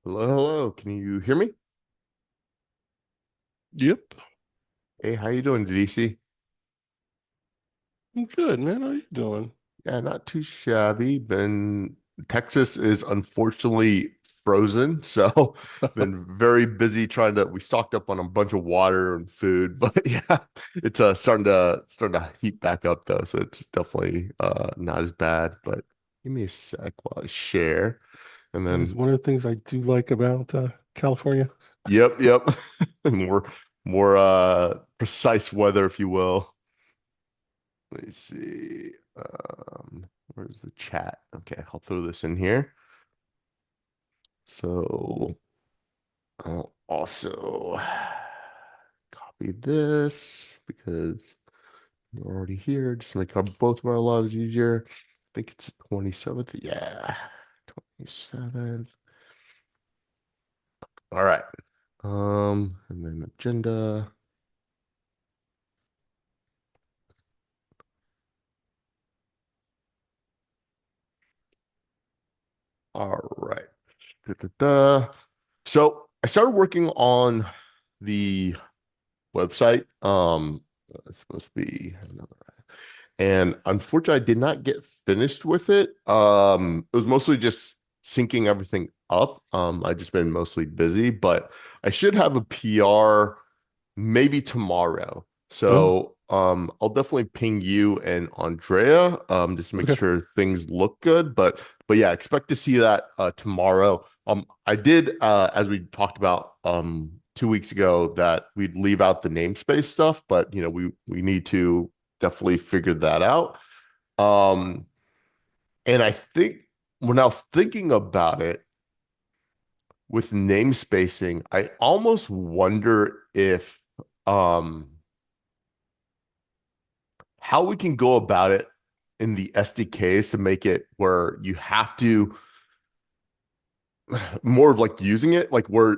Hello, hello. Can you hear me? Yep. Hey, how you doing, DC? I'm good, man. How you doing? Yeah, not too shabby. Been Texas is unfortunately frozen, so been very busy trying to. We stocked up on a bunch of water and food, but yeah, it's starting to heat back up though, so it's definitely not as bad. But give me a sec while I share, and That is then one of the things I do like about California. yep, more precise weather, if you will. Let me see. Where's the chat? Okay, I'll throw this in here. So I'll also copy this because we're already here. Just to make both of our lives easier. I think it's the 27th. Yeah, 27th. All right. And then agenda. All right. Da-da-da. So I started working on the website. It's supposed to be another, and unfortunately, I did not get finished with it. It was mostly just syncing everything up. I just been mostly busy, but I should have a PR maybe tomorrow. Oh, So I'll definitely ping you and Andrea just to make okay. sure things look good. But yeah, expect to see that tomorrow. I did as we talked about 2 weeks ago that we'd leave out the namespace stuff, but we need to definitely figure that out. Um, and I think when I was thinking about it with namespacing, I almost wonder if um how we can go about it in the SDKs to make it where you have to more of like using it, like where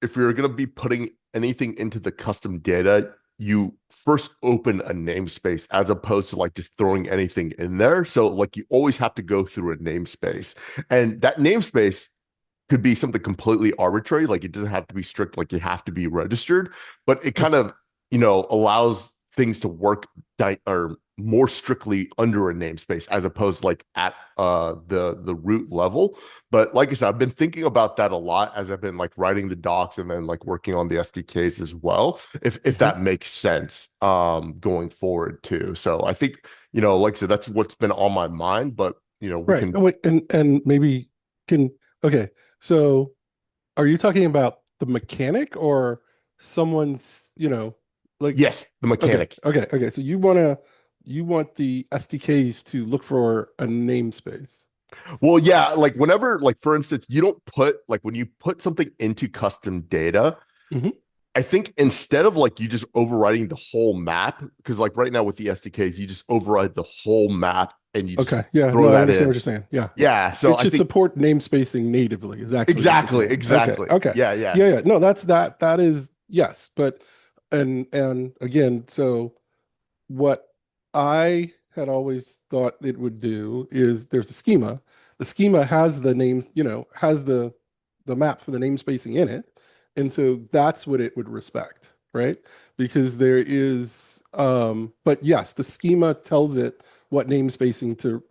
if you're going to be putting anything into the custom data, you first open a namespace as opposed to like just throwing anything in there. So like you always have to go through a namespace. And that namespace could be something completely arbitrary. Like it doesn't have to be strict, like you have to be registered, but it kind of, allows things to work or more strictly under a namespace as opposed to like at the root level. But like I said, I've been thinking about that a lot as I've been like writing the docs and then like working on the SDKs as well, if Mhm. that makes sense going forward too. So I think, like I said, that's what's been on my mind, but we Right. can. Oh, wait, and maybe can okay. So are you talking about the mechanic or someone's, like Yes, the okay, mechanic. okay. So you want the SDKs to look for a namespace. Well, yeah, like whenever, like for instance, you don't put like when you put something into custom data, Hmm. I think instead of like you just overriding the whole map, because like right now with the SDKs, you just override the whole map and you just Okay. Yeah, throw no, I that understand in. what you're saying. Yeah. Yeah, so It I should think support namespacing natively is actually what you're exactly, saying. Okay. exactly. Okay. Yeah, Yeah, yes. yeah. No, that is yes, but and again, so what I had always thought it would do is there's a schema. The schema has the names, has the map for the namespacing in it. And so that's what it would respect, right? Because there is but yes, the schema tells it what namespacing to,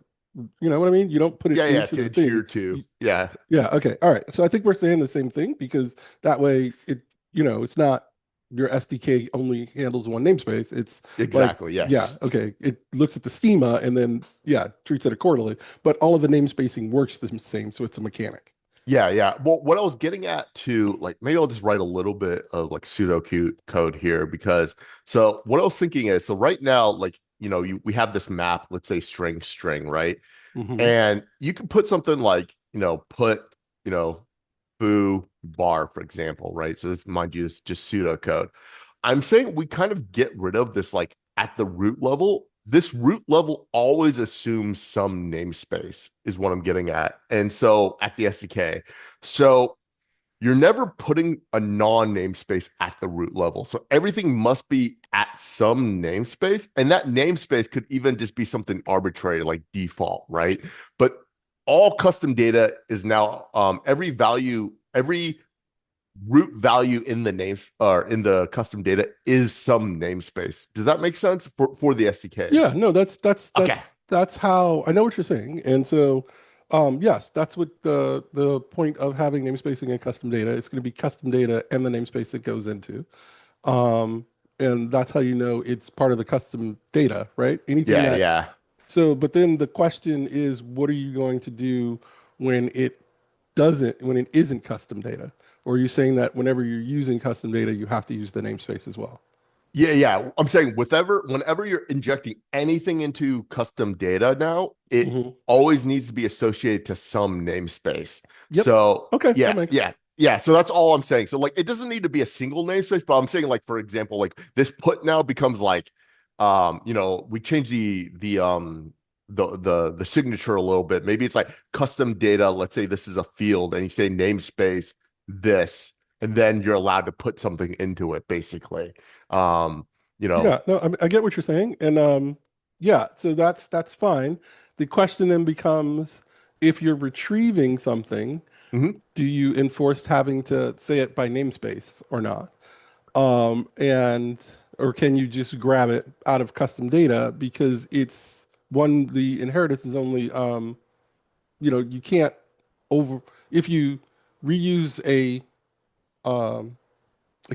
you know what I mean? You don't put it Yeah, yeah, into to the thing. adhere to. Yeah, Yeah, okay. All right. So I think we're saying the same thing because that way it's not your SDK only handles one namespace. It's like, exactly. yeah, Yes. okay. It looks at the schema and then, yeah, treats it accordingly. But all of the namespacing works the same. So it's a mechanic. Yeah, yeah. Well, what I was getting at too, like maybe I'll just write a little bit of like code here because so what I was thinking is so right now, like, we have this map, let's say string, right? Hmm. And you can put something like, you know, foo bar, for example, right? So this, mind you, is just pseudocode. I'm saying we kind of get rid of this like at the root level. This root level always assumes some namespace, is what I'm getting at. And so at the SDK. So you're never putting a non-namespace at the root level. So everything must be at some namespace. And that namespace could even just be something arbitrary like default, right? But all custom data is now every value. every root value in the names or in the custom data is some namespace. Does that make sense for the Yeah, SDKs? no, Okay. that's how I know what you're saying. And so yes, that's what the point of having namespacing and custom data. It's going to be custom data and the namespace it goes into. Um, and that's how you know it's part of the custom data, right? Anything Yeah, that yeah. so but then the question is what are you going to do when when it isn't custom data? Or are you saying that whenever you're using custom data, you have to use the namespace as well? Yeah, yeah. I'm saying whenever you're injecting anything into custom data now, it Hmm. always needs to be associated to some namespace. Yep. So Okay, that yeah, makes yeah, yeah. So that's all I'm saying. So like it doesn't need to be a single namespace, but I'm saying like for example, like this put now becomes like we change the signature a little bit. Maybe it's like custom data. Let's say this is a field and you say namespace this, and then you're allowed to put something into it, basically. Um, you know, Yeah, no, I get what you're saying, and yeah, so that's fine. The question then becomes, if you're retrieving something, mhm. do you enforce having to say it by namespace or not? And or can you just grab it out of custom data because it's one, the inheritance is only you can't over if you reuse a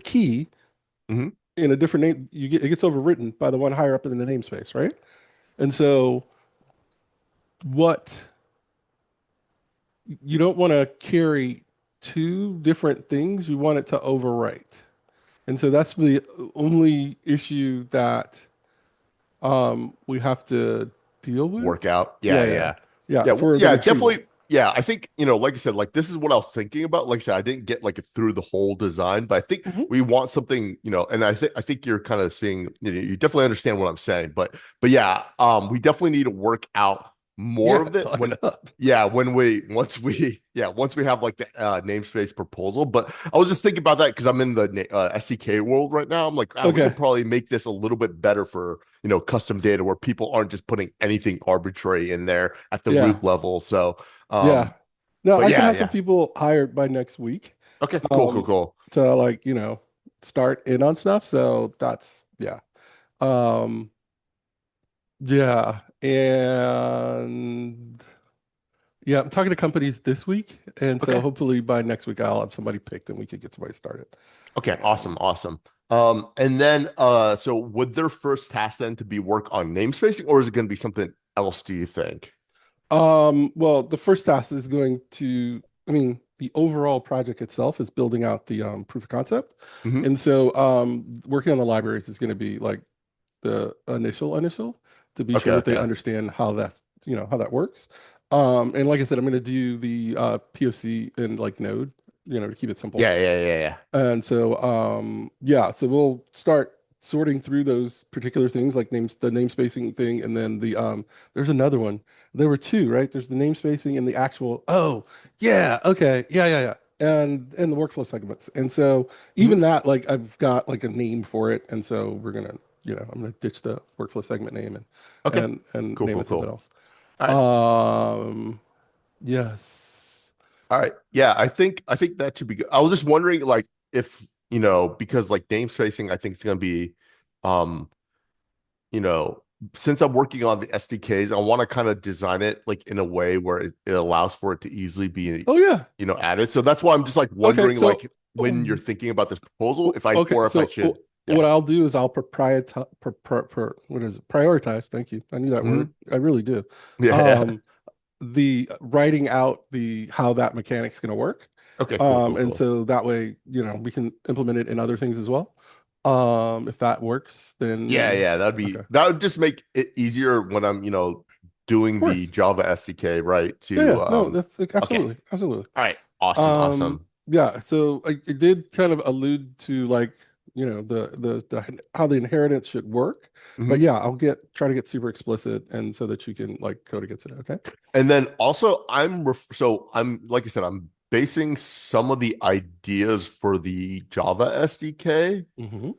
key Mhm. in a different name, it gets overwritten by the one higher up in the namespace, right? And so what you don't want to carry two different things, you want it to overwrite. And so that's the only issue that we have to deal with. Work out. Yeah, Yeah, yeah. yeah. Yeah, Yeah, for the yeah, retrieval. definitely. Yeah, I think, like I said, like this is what I was thinking about. Like I said, I didn't get like through the whole design, but I think Hmm. we want something, and I think you're kind of seeing, you definitely understand what I'm saying. But yeah, we definitely need to work out more Yeah, of it sign up. yeah, once we have like the namespace proposal. But I was just thinking about that because I'm in the SDK world right now. I'm like, we Okay. could probably make this a little bit better for custom data where people aren't just putting anything arbitrary in there at the Yeah. root level. So, Yeah. No, but I should yeah, have some yeah. people hired by next week. Okay, cool, cool, Um, cool. to like, start in on stuff. So that's yeah. Um, yeah. And yeah, I'm talking to companies this week. And so Okay, hopefully by next week I'll have somebody picked and we could get somebody started. okay, awesome, awesome. And then so would their first task then to be work on namespacing, or is it going to be something else, do you think? Well, the first task is going to, I mean, the overall project itself is building out the proof of concept. Hmm. And so working on the libraries is going to be like the initial to be Okay, sure that they okay. understand how how that works. And like I said, I'm going to do the POC in like Node, to keep it simple. Yeah, yeah, yeah, yeah. And so, yeah, so we'll start sorting through those particular things like the namespacing thing, and then there's another one. There were two, right? There's the namespacing and the actual, oh, yeah, okay, yeah, yeah, yeah. And the workflow segments. And so even Hmm. that, like I've got like a name for it. And so I'm gonna ditch the workflow segment name and Okay, and cool, name cool, it something cool. else. All right. Um, yes. All right. Yeah, I think that should be good. I was just wondering, like, if because like name spacing, I think it's gonna be, um, you know, since I'm working on the SDKs, I want to kind of design it like in a way where it allows for it to easily be, Oh yeah. added. So that's why I'm just like Okay, wondering, so like, when you're thinking about this proposal, okay, if I so should, what yeah. I'll do is I'll what is it? Prioritize. Thank you. I knew that Hmm. word. I really do. Yeah, yeah. Um, the writing out the how that mechanic's going to work. Okay, cool, cool, And cool. so that way, we can implement it in other things as well. If that works, Yeah, then yeah, okay. Of that would just make it easier when I'm, doing the course. Java SDK, right? Yeah, To yeah. No, that's like, okay. absolutely, absolutely. All right. Awesome, awesome. Yeah, so it did kind of allude to like, the how the inheritance should work. But Hmm. yeah, I'll try to get super explicit and so that you can like code against it, okay? And then also I'm like I said, I'm basing some of the ideas for the Java SDK Hmm.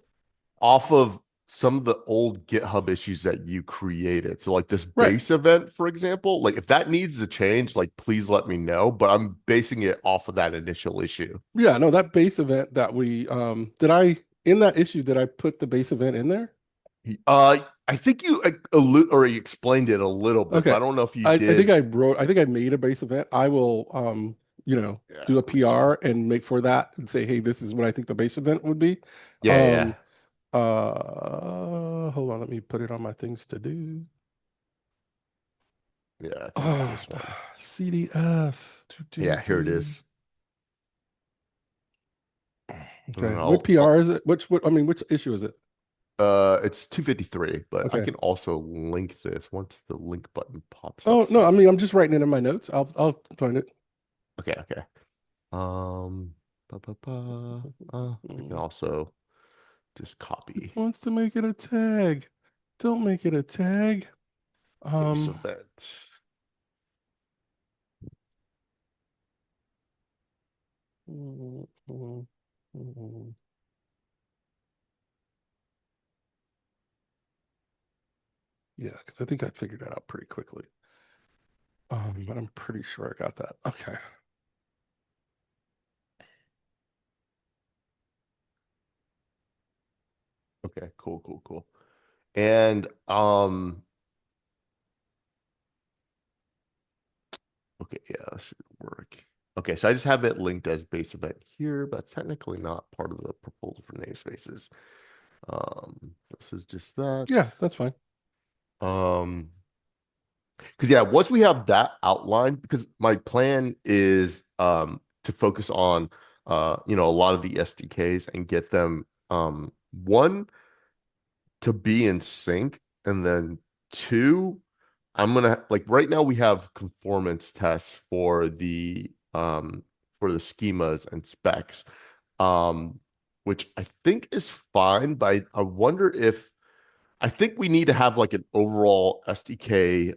off of some of the old GitHub issues that you created. So like this Right. base event, for example, like if that needs to change, like please let me know. But I'm basing it off of that initial issue. Yeah, no, that base event that we did I in that issue did I put the base event in there? I think you allude or you explained it a little bit, but Okay. I don't know if you I think did. I think I made a base event. I will Yeah, do a let me see. PR and make for that and say, hey, this is what I think the base event would be. Yeah, Um yeah, hold on, let me put it on my things to do. yeah. I think it's Oh, this one. CDF. Yeah, here it is. And Okay. What PR is it? What I mean, which issue is it? it's 253, but I Okay. can also link this once the link button pops up Oh no, I here. mean I'm just writing it in my notes. I'll find it. Okay, okay. Ba, ba, ba. I can also just It copy wants to make it a tag. Don't make it a tag. base Um, event. mm, mm, mm. Yeah, because I think I figured that out pretty quickly. But I'm pretty sure I got that. Okay. Okay, cool, cool, cool. And okay, yeah, that should work. Okay, so I just have it linked as base event here, but that's technically not part of the proposal for namespaces. This is just that. Yeah, that's fine. Um, because yeah, once we have that outlined, because my plan is to focus on a lot of the SDKs and get them one to be in sync, and then two, I'm gonna like right now we have conformance tests for the schemas and specs, um, which I think is fine, but I wonder if I think we need to have like an overall SDK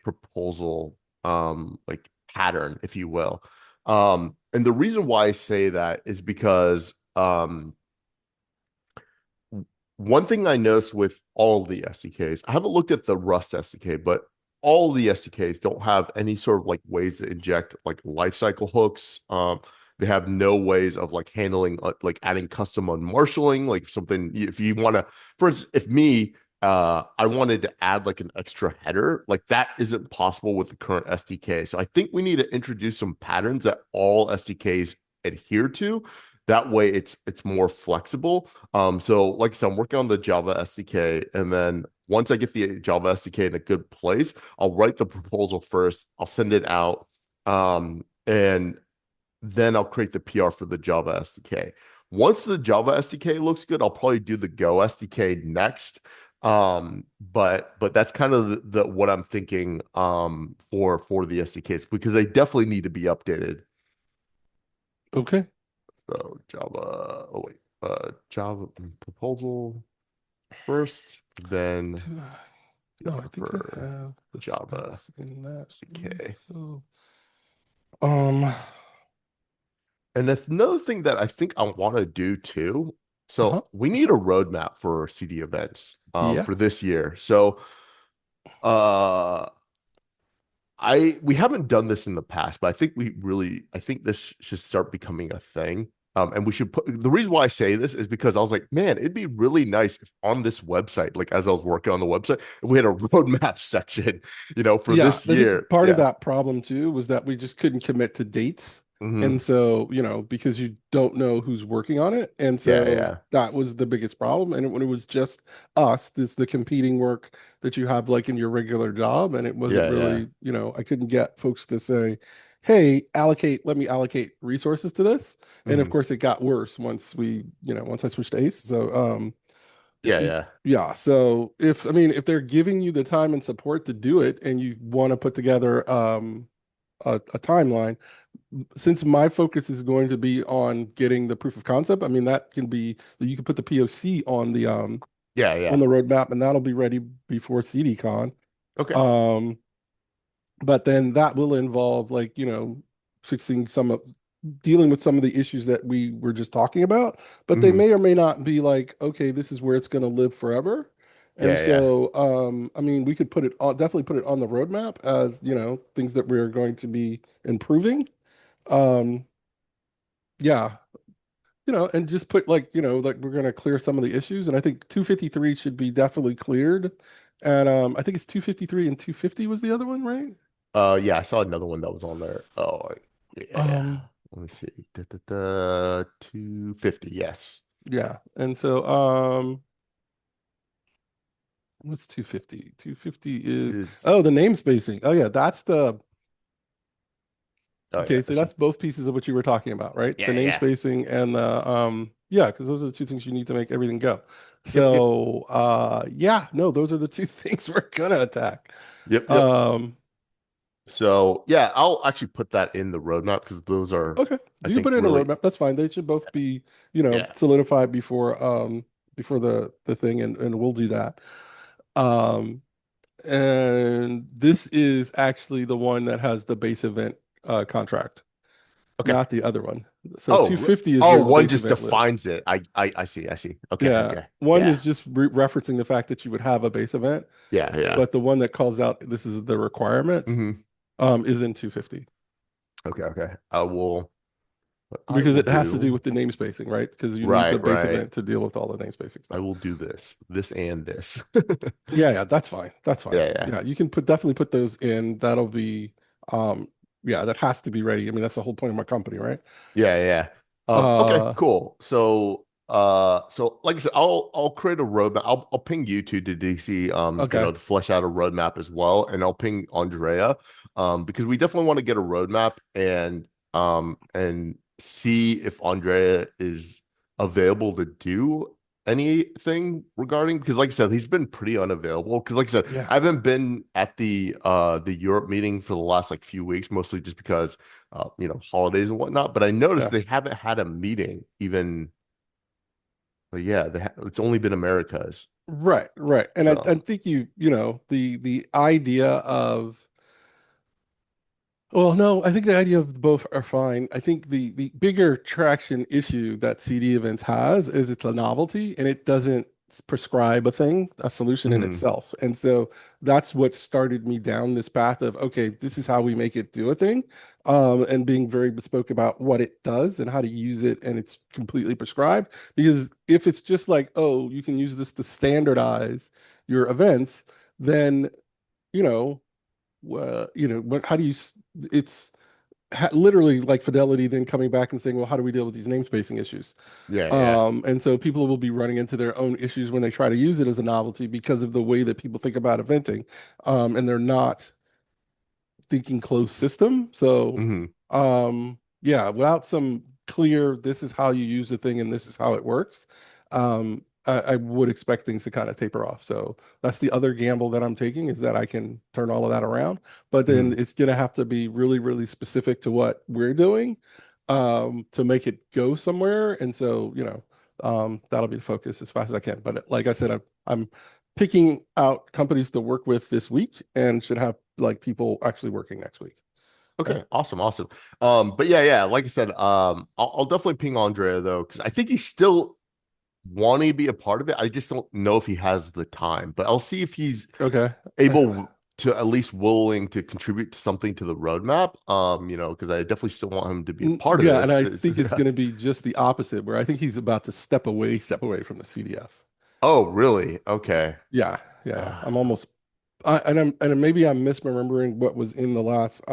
proposal like pattern, if you will. And the reason why I say that is because one thing I noticed with all the SDKs, I haven't looked at the Rust SDK, but all the SDKs don't have any sort of like ways to inject like lifecycle hooks. They have no ways of like handling like adding custom unmarshaling, like something if you want to, for instance, if I wanted to add like an extra header, like that isn't possible with the current SDK. So I think we need to introduce some patterns that all SDKs adhere to. That way it's more flexible. So like I said, I'm working on the Java SDK, and then once I get the Java SDK in a good place, I'll write the proposal first. I'll send it out, and then I'll create the PR for the Java SDK. Once the Java SDK looks good, I'll probably do the Go SDK next. But that's kind of the what I'm thinking for the SDKs because they definitely need to be updated. Okay. So Java, oh wait, Java proposal first, then Do No, PR I think I for have the Java specs in that SDK. repo. Um, And another thing that I think I want to do too, uh-huh. so we need a roadmap for CD events Yeah. for this year. So uh we haven't done this in the past, but I think this should start becoming a thing. And we should put the reason why I say this is because I was like, man, it'd be really nice if on this website, like as I was working on the website, if we had a roadmap section, for Yeah, this I think year. part of Yeah. that problem too was that we just couldn't commit to dates. And Hmm. so, because you don't know who's working on it. And Yeah, so yeah. that was the biggest problem. And when it was just us, this the competing work that you have like in your regular job. And it wasn't Yeah, yeah. really, I couldn't get folks to say, hey, let me allocate resources to this. And of Hmm. course it got worse once I switched to ACE. So Yeah, yeah. yeah. So if they're giving you the time and support to do it and you want to put together a timeline, since my focus is going to be on getting the proof of concept, I mean that can be you can put the POC Yeah, on yeah. the roadmap and that'll be ready before CDCon. Okay. Um, but then that will involve like, fixing some of dealing with some of the issues that we were just talking about, but they Hmm. may or may not be like, okay, this is where it's going to live forever. And Yeah, yeah. so, I mean, we could put it on, definitely put it on the roadmap as, things that we're going to be improving. Um, yeah, and just put like, like we're going to clear some of the issues. And I think 253 should be definitely cleared. And I think it's 253 and 250 was the other one, right? Yeah, I saw another one that was on there. Oh, yeah. Um, Let me see. 250. Yes. yeah. And so, what's 250? 250 is, Is oh, the namespacing. Oh, yeah, that's the, oh yeah. okay, so that's both pieces of what you were talking about, right? The Yeah, yeah. namespacing and the, yeah, because those are the two things you need to make everything go. Yep, yep, So, yeah, no, those are the two things we're gonna attack. yep, yep. Um, So yeah, I'll actually put that in the roadmap because those are, okay, I you can think, put it in a really, roadmap. That's fine. They should both be, yeah. solidified before the thing, and we'll do that. Um, and this is actually the one that has the base event contract, Okay. not the other one. So Oh, 250 is oh, where the one base just event lives. defines it. I see, I see. Okay, Yeah. okay. One Yeah, is just referencing the fact that you would have a base event, yeah, yeah. but the one that calls out this is the requirement Hmm. is in 250 Okay, okay. I will. What I because will it has to do do. with the namespacing, right? Because you need the Right, base right. event to deal with all the namespacing I stuff. will do this and this. Yeah, yeah, that's fine. That's fine. Yeah, yeah. Yeah, you can definitely put those in. That'll be um yeah, that has to be ready. I mean, that's the whole point of my company, right? Yeah, yeah. Okay, Uh cool. So like I said, I'll create a roadmap. I'll ping you to DC, okay. to flesh out a roadmap as well, and I'll ping Andrea, because we definitely want to get a roadmap and see if Andrea is available to do anything regarding because like I said, he's been pretty unavailable. Because like I said, Yeah. I haven't been at the Europe meeting for the last like few weeks, mostly just because holidays and whatnot. But I noticed Yeah. they haven't had a meeting even. But yeah, it's only been Americas. Right, right. And I So, think the idea of well, no, I think the idea of both are fine. I think the bigger traction issue that CD Events has is it's a novelty and it doesn't prescribe a thing, a solution in mhm, itself. And so that's what started me down this path of, okay, this is how we make it do a thing, and being very bespoke about what it does and how to use it, and it's completely prescribed. Because if it's just like, oh, you can use this to standardize your events, then you know how do you, it's literally like Fidelity then coming back and saying, well, how do we deal with these namespacing issues? yeah, yeah, And so people will be running into their own issues when they try to use it as a novelty because of the way that people think about eventing. And they're not thinking closed system. So, hmm yeah, without some clear, this is how you use the thing and this is how it works, I would expect things to kind of taper off. So that's the other gamble that I'm taking is that I can turn all of that around, but then hmm it's going to have to be really, really specific to what we're doing, to make it go somewhere. And so, that'll be the focus as fast as I can. But like I said, I'm picking out companies to work with this week and should have like people actually working next week. Okay. Okay, awesome, awesome. But yeah, yeah, like I said, I'll definitely ping Andrea though, because I think he's still wanting to be a part of it. I just don't know if he has the time, but I'll see if he's Okay. able to at least willing to contribute to something to the roadmap. Because I definitely still want him to be a part of Yeah, and this. I think it's going to be just the opposite, where I think he's about to step away from the CDF. Oh, really? Okay. Yeah, yeah. Uh, I'm almost, and maybe I'm misremembering what was in the last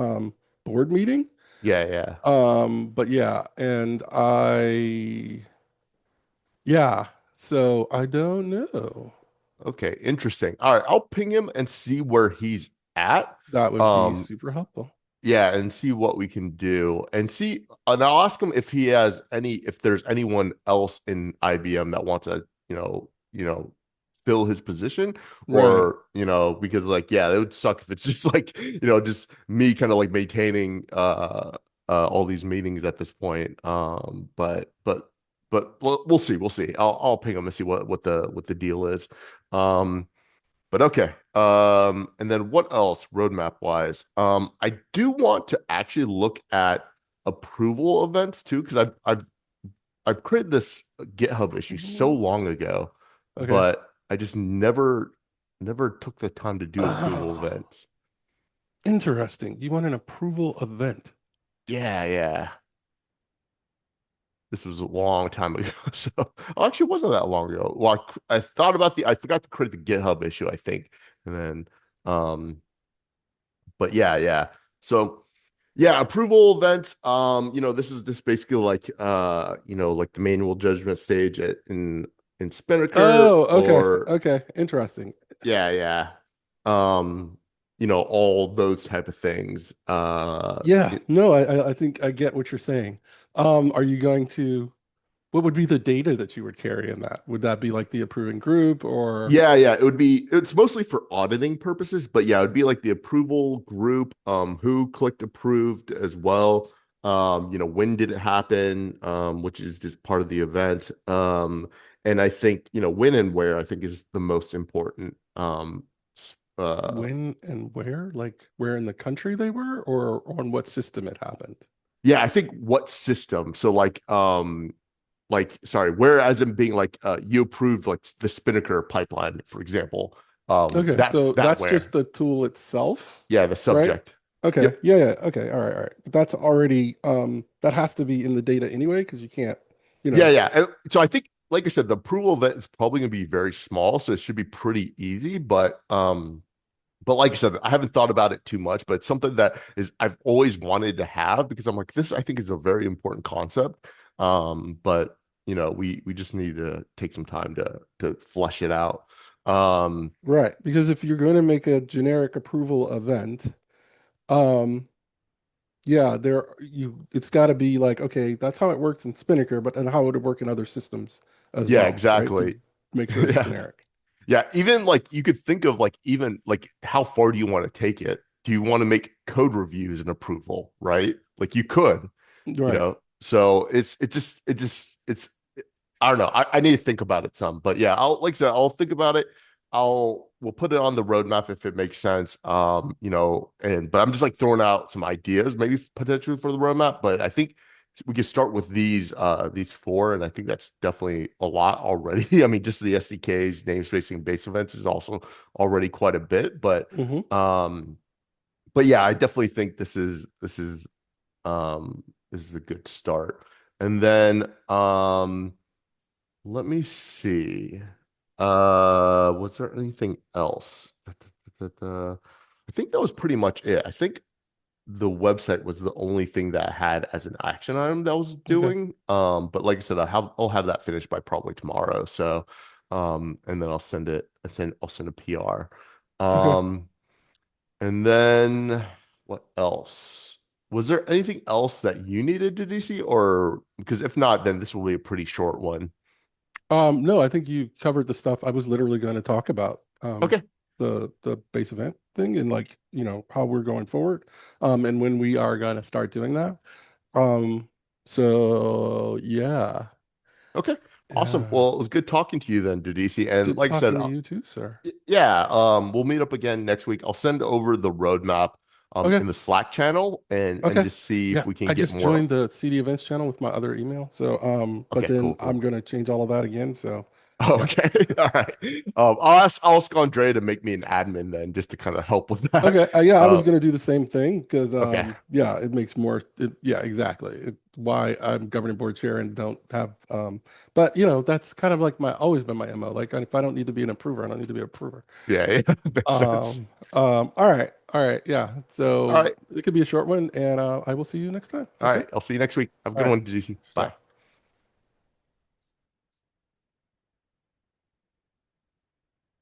board meeting. yeah, yeah. But yeah, yeah. So I don't know. Okay, interesting. All right, I'll ping him and see where he's at. That would be Um, super helpful. yeah, and see what we can do, and I'll ask him if he has if there's anyone else in IBM that wants to, fill his position, Right. or because like, yeah, it would suck if it's just like, just me kind of like maintaining all these meetings at this point. But we'll see, we'll see. I'll ping him and see what the deal is. Um, but okay. And then what else roadmap wise? I do want to actually look at approval events too, because I've created this GitHub issue so Mhm. long ago, Okay. but I just never took the time to do approval Oh, events. interesting. You want an approval event. Yeah, yeah. This was a long time ago. So, well, actually, it wasn't that long ago. Well, I thought about I forgot to create the GitHub issue, I think. And then, um, but yeah, yeah. So, yeah, approval events. This is just basically like, like the manual judgment stage in Spinnaker Oh, okay. or, Okay. Interesting. yeah, yeah. Um, all those type of things. Yeah. No, I think I get what you're saying. Are you going to, what would be the data that you would carry in that? Would that be like the approving group or? Yeah, yeah, it's mostly for auditing purposes, but yeah, it would be like the approval group, who clicked approved as well. When did it happen, which is just part of the event. And I think, when and where I think is the most important. When and where? Like where in the country they were or on what system it happened? Yeah, I think what system. So like sorry, where as in being like you approved like the Spinnaker pipeline, for example. Okay, That so that that's just where. the tool itself, Yeah, the right? subject. Okay, Yep. yeah, yeah, okay, all right. But that's already that has to be in the data anyway, because you can't, you Yeah, know. yeah. And so I think, like I said, the approval event is probably going to be very small, so it should be pretty easy. But like I said, I haven't thought about it too much, but it's something that is I've always wanted to have because I'm like, this I think is a very important concept. But we just need to take some time to flesh it out. Um, Right, because if you're going to make a generic approval event, um yeah, there you it's got to be like, okay, that's how it works in Spinnaker, but then how would it work in other systems as yeah, well, right? To exactly. make sure it's Yeah. generic. Yeah, even like you could think of like even like how far do you want to take it? Do you want to make code reviews and approval, right? Like you could, Right. So it's I don't know. I need to think about it some, but yeah, I'll like I said, I'll think about it. We'll put it on the roadmap if it makes sense. And but I'm just like throwing out some ideas, maybe potentially for the roadmap. But I think we can start with these four, and I think that's definitely a lot already. I mean, just the SDKs, namespace, and base events is also already quite a bit, Hmm. um, but yeah, I definitely think this is a good start. And then let me see. Was there anything else? I think that was pretty much it. I think the website was the only thing that I had as an action item that I was Okay. doing. But like I said, I'll have that finished by probably tomorrow. So and then I'll send a PR. Okay. Um, and then what else? Was there anything else that you needed to DC, or because if not, then this will be a pretty short one. No, I think you covered the stuff I was literally going to talk about. Okay. The base event thing and like, how we're going forward. And when we are going to start doing that. Um, so yeah. Okay. Awesome. Yeah. Well, it was good talking to you then, Dudisi. And Good like I said, talking to you too, sir. yeah, we'll meet up again next week. I'll send over the roadmap Okay. in the Slack channel and Okay. just see if Yeah, we can I get just more. joined the CD events channel with my other email. So, but Okay, then cool, I'm cool. gonna change all of that again. So, yeah. Okay. All right. I'll ask Andre to make me an admin then just to kind of help with that. Okay. Yeah, I Uh, was gonna do the same thing because, okay. yeah, it makes more. Yeah, exactly. Why I'm governing board chair and don't have, but that's kind of like my always been my MO. Like, if I don't need to be an approver, I don't need to be an approver. Yeah, yeah, makes sense. All right. Yeah. All So right. it could be a short one, and I will see you next time. All Okay. right. I'll see you next week. Have a All good right. one, DC. Bye. Ciao.